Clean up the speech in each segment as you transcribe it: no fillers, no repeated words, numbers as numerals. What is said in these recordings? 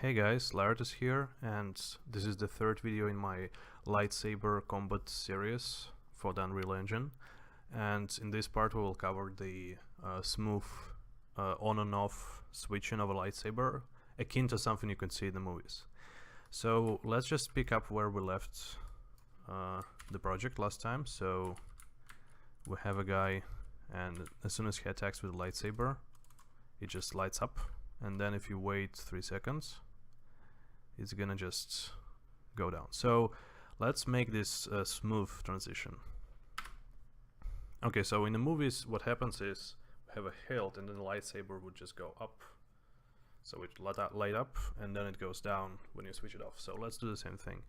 Hey guys, Lartus here, and this is the third video in my Lightsaber combat series for the Unreal Engine. And in this part we will cover the smooth on and off switching of a lightsaber, akin to something you can see in the movies. So let's just pick up where we left the project last time. So we have a guy, and as soon as he attacks with a lightsaber, it just lights up. And then if you wait 3 seconds, it's gonna just go down. So let's make this a smooth transition. Okay, so in the movies what happens is we have a hilt and then the lightsaber would just go up. So it light up and then it goes down when you switch it off. So let's do the same thing.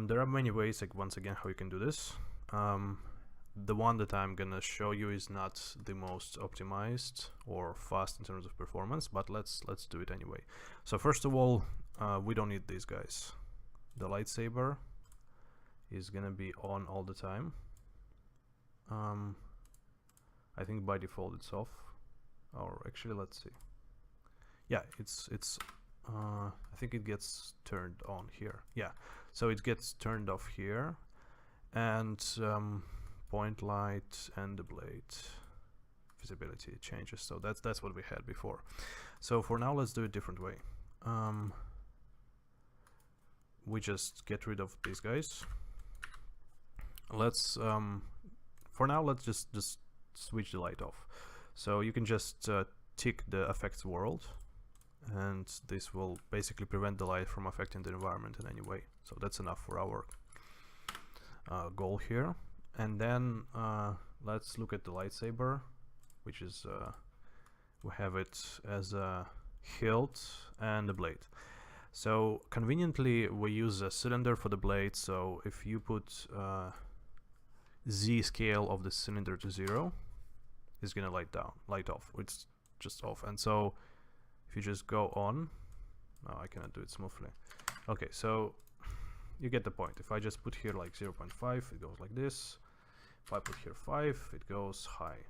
There are many ways, like once again, how you can do this. The one that I'm gonna show you is not the most optimized or fast in terms of performance, but let's do it anyway. So first of all, we don't need these guys. The lightsaber is gonna be on all the time. I think by default it's off, or actually let's see. Yeah, it's I think it gets turned on here. Yeah, so it gets turned off here, and point light and the blade visibility changes. So that's what we had before. So for now, let's do it a different way. We just get rid of these guys. Let's for now let's just switch the light off. So you can just tick the affects world, and this will basically prevent the light from affecting the environment in any way. So that's enough for our goal here. And then let's look at the lightsaber, which is we have it as a hilt and a blade. So conveniently we use a cylinder for the blade. So if you put Z scale of the cylinder to 0, it's gonna light off. It's just off. And so if you just go on, no, I cannot do it smoothly. Okay, so you get the point. If I just put here like 0.5, it goes like this. If I put here 5, it goes high.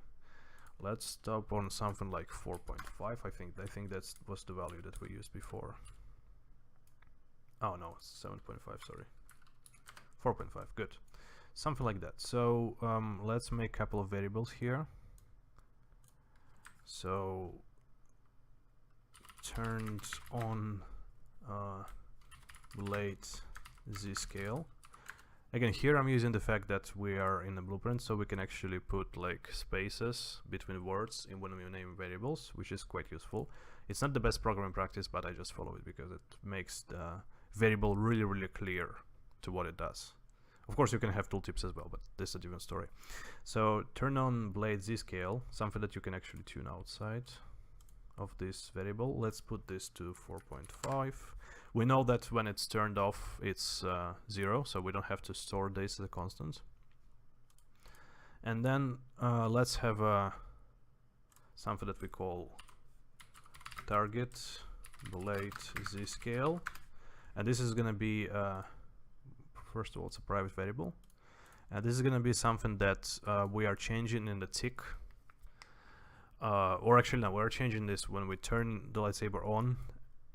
Let's stop on something like 4.5. I think that was the value that we used before. Oh no, it's 7.5, sorry. 4.5, good. Something like that. So let's make a couple of variables here. So turned on blade Z scale. Again, here I'm using the fact that we are in the blueprint, so we can actually put like spaces between words in when we name variables, which is quite useful. It's not the best programming practice, but I just follow it because it makes the variable really clear to what it does. Of course, you can have tooltips as well, but this is a different story. So turn on blade Z scale, something that you can actually tune outside of this variable. Let's put this to 4.5. We know that when it's turned off, it's 0, so we don't have to store this as a constant. And then let's have something that we call target blade Z scale, and this is going to be first of all, it's a private variable, and this is going to be something that we are changing in the tick. Or actually no, we're changing this when we turn the lightsaber on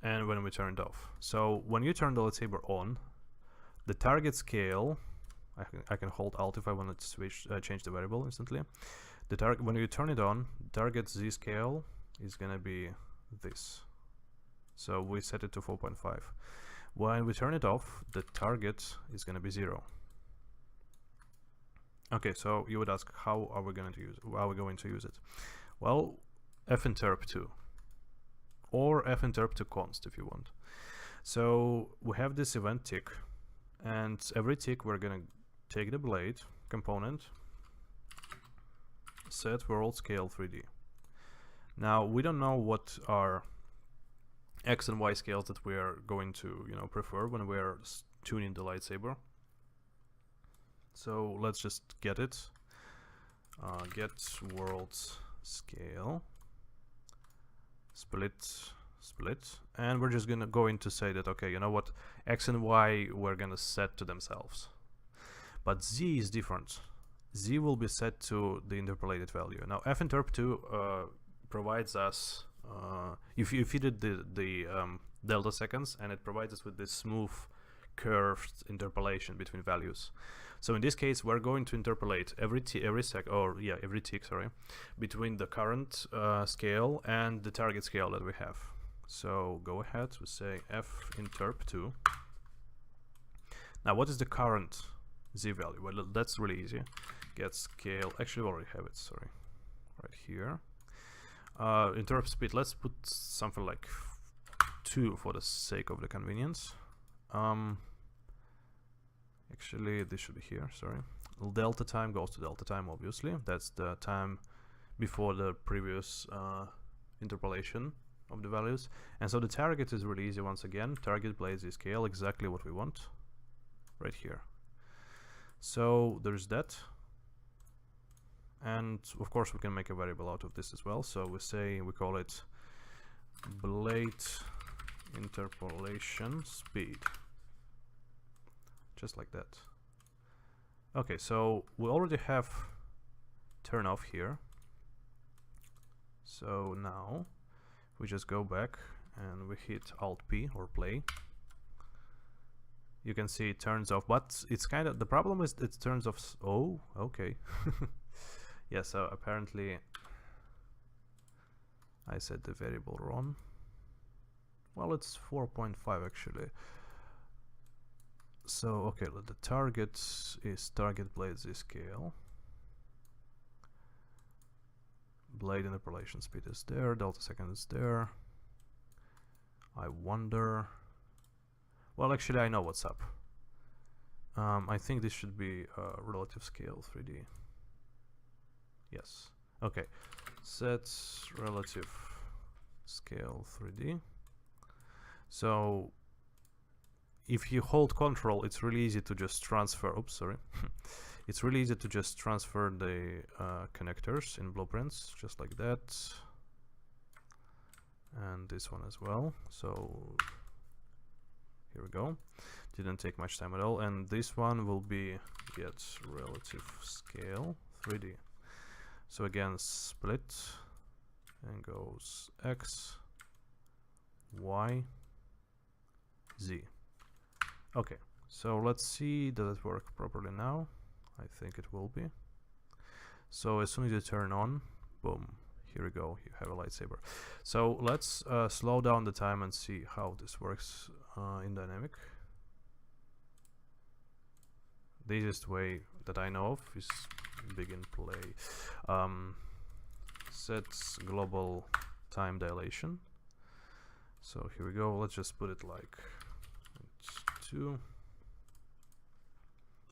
and when we turn it off. So when you turn the lightsaber on, the target scale, I can hold Alt if I want to switch change the variable instantly. The target, when you turn it on, target Z scale is gonna be this. So we set it to 4.5. When we turn it off, the target is gonna be 0. Okay, so you would ask, how are we going to use it? Well, finterp 2 or finterp to const if you want. So we have this event tick, and every tick we're gonna take the blade component, set world scale 3D. Now we don't know what are X and Y scales that we are going to prefer when we are tuning the lightsaber. So let's just get it. Get world scale split, and we're just gonna go in to say that, okay, you know what, X and Y we're gonna set to themselves, but Z is different. Z will be set to the interpolated value. Now finterp2 provides us, if you feed it the delta seconds, and it provides us with this smooth curved interpolation between values. So in this case, we're going to interpolate every tick, sorry, between the current scale and the target scale that we have. So go ahead, we say f interp2. Now, what is the current z value? Well, that's really easy. Get scale. Actually, we already have it. Sorry, right here. Interrupt speed. Let's put something like 2 for the sake of the convenience. Actually, this should be here. Sorry. Delta time goes to delta time. Obviously, that's the time before the previous interpolation of the values. And so the target is really easy. Once again, target blade z scale, exactly what we want, right here. So there's that. And of course we can make a variable out of this as well. So we call it blade interpolation speed, just like that. Okay, so we already have turn off here. So now we just go back and we hit Alt P or play. You can see it turns off, but it's kind of, the problem is it turns off. Oh, okay. Yeah, so apparently I set the variable wrong. Well, it's 4.5 actually. So, okay, the target is target blade z scale. Blade interpolation speed is there, delta second is there. I wonder. Well, actually, I know what's up. I think this should be relative scale 3D. Yes. Okay. Set relative scale 3D. So if you hold Control, it's really easy to just transfer. Oops, sorry. It's really easy to just transfer the connectors in blueprints, just like that. And this one as well. So here we go. Didn't take much time at all. And this one will be get relative scale 3D. So again, split and goes X, Y, Z. Okay, so let's see, does it work properly now? I think it will be. So as soon as you turn on, boom, here we go, you have a lightsaber. So let's slow down the time and see how this works in dynamic. The easiest way that I know of is begin play. Sets global time dilation. So here we go. Let's just put it like 2.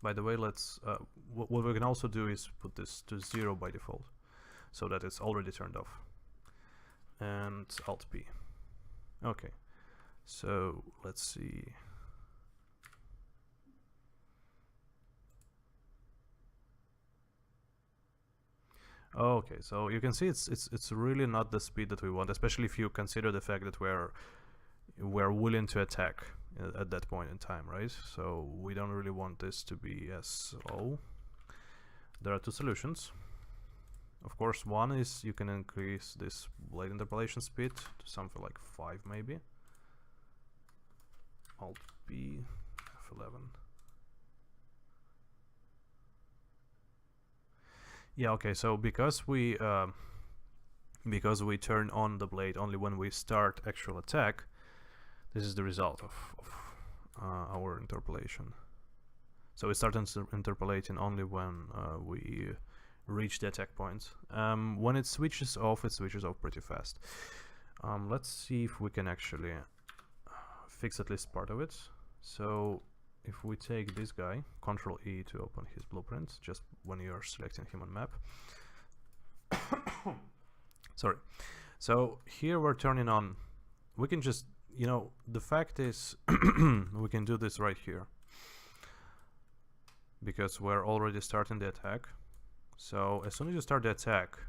By the way, let's what we can also do is put this to 0 by default, so that it's already turned off. And Alt P. Okay. So let's see. Okay, so you can see it's really not the speed that we want, especially if you consider the fact that we're willing to attack at that point in time, right? So we don't really want this to be as slow. There are 2 solutions. Of course, one is you can increase this blade interpolation speed to something like 5 maybe. Alt B, F11. Yeah, okay, so because we turn on the blade only when we start actual attack, this is the result of our interpolation. So it starts interpolating only when we reach the attack point. When it switches off pretty fast. Let's see if we can actually fix at least part of it. So if we take this guy, Control E to open his blueprint, just when you're selecting him on map. Sorry. So here we're turning on, we can just, you know, the fact is we can do this right here because we're already starting the attack. So as soon as you start the attack,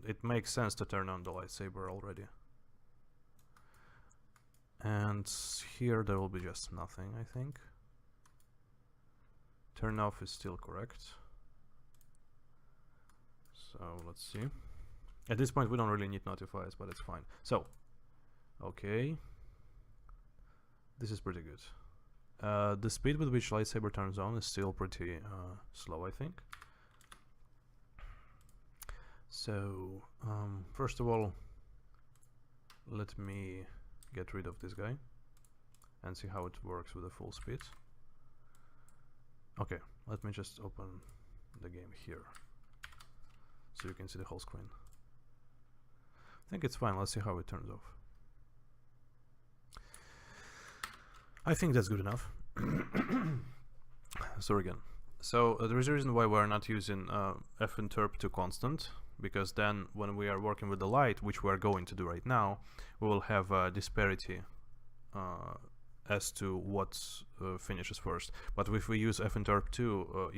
it makes sense to turn on the lightsaber already. And here there will be just nothing, I think. Turn off is still correct. So let's see. At this point we don't really need notifiers, but it's fine. So, okay. This is pretty good. The speed with which lightsaber turns on is still pretty slow, I think. So first of all, let me get rid of this guy and see how it works with the full speed. Okay, let me just open the game here so you can see the whole screen. I think it's fine. Let's see how it turns off. I think that's good enough. Sorry again. So there is a reason why we're not using finterp to constant, because then when we are working with the light, which we're going to do right now, we will have a disparity as to what finishes first. But if we use finterp 2,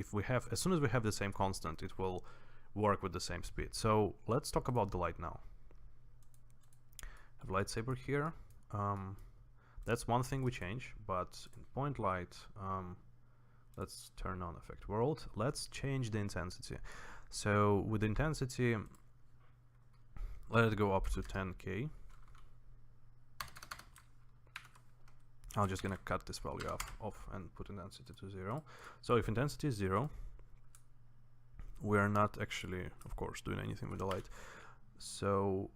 as soon as we have the same constant, it will work with the same speed. So let's talk about the light now. Have lightsaber here. That's one thing we change, but in point light, let's turn on effect world. Let's change the intensity. So with intensity, let it go up to 10K. I'm just gonna cut this value off and put intensity to 0. So if intensity is 0, we are not actually, of course, doing anything with the light. So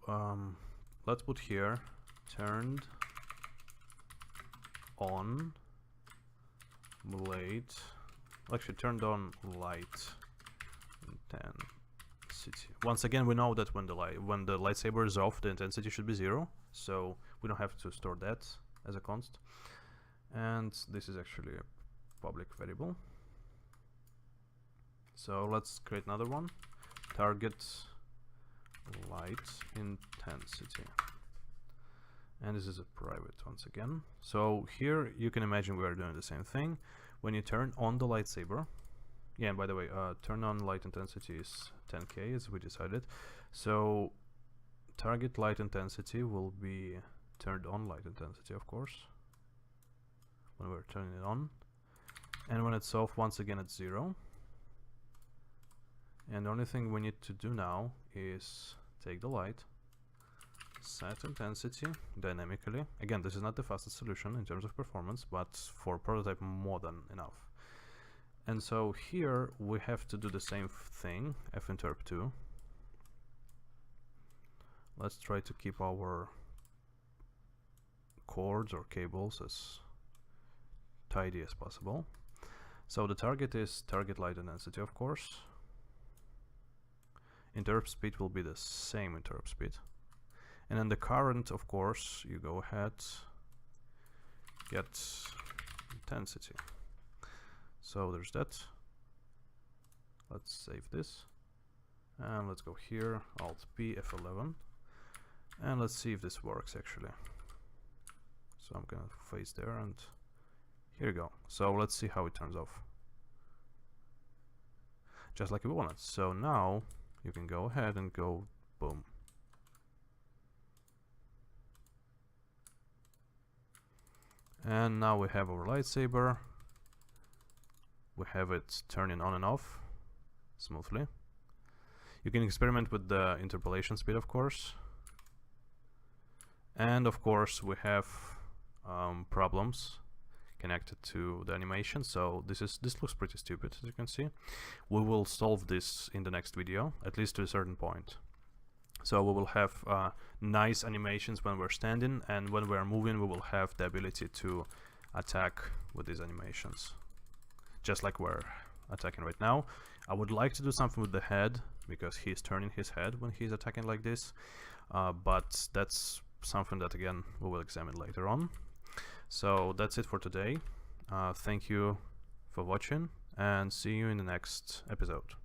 let's put here turned on blade, actually turned on light intensity. Once again, we know that when the lightsaber is off, the intensity should be 0, so we don't have to store that as a const. And this is actually a public variable. So let's create another one. Target light intensity. And this is a private once again. So here you can imagine we are doing the same thing. When you turn on the lightsaber, yeah, and by the way, turn on light intensity is 10K as we decided. So target light intensity will be turned on light intensity, of course, when we're turning it on. And when it's off, once again it's 0. And the only thing we need to do now is take the light, set intensity dynamically. Again, this is not the fastest solution in terms of performance, but for prototype more than enough. And so here we have to do the same thing, finterp 2. Let's try to keep our cords or cables as tidy as possible. So the target is target light intensity, of course. Interrupt speed will be the same interrupt speed. And then the current, of course, you go ahead, get intensity. So there's that. Let's save this. And let's go here, Alt P, F11. And let's see if this works actually. So I'm gonna face there, and here you go. So let's see how it turns off. Just like we wanted. So now you can go ahead and go boom. And now we have our lightsaber. We have it turning on and off smoothly. You can experiment with the interpolation speed, of course. And of course we have problems connected to the animation. So this looks pretty stupid, as you can see. We will solve this in the next video, at least to a certain point. So we will have nice animations when we're standing, and when we're moving we will have the ability to attack with these animations, just like we're attacking right now. I would like to do something with the head, because he's turning his head when he's attacking like this, but that's something that again we will examine later on. So that's it for today. Thank you for watching, and see you in the next episode.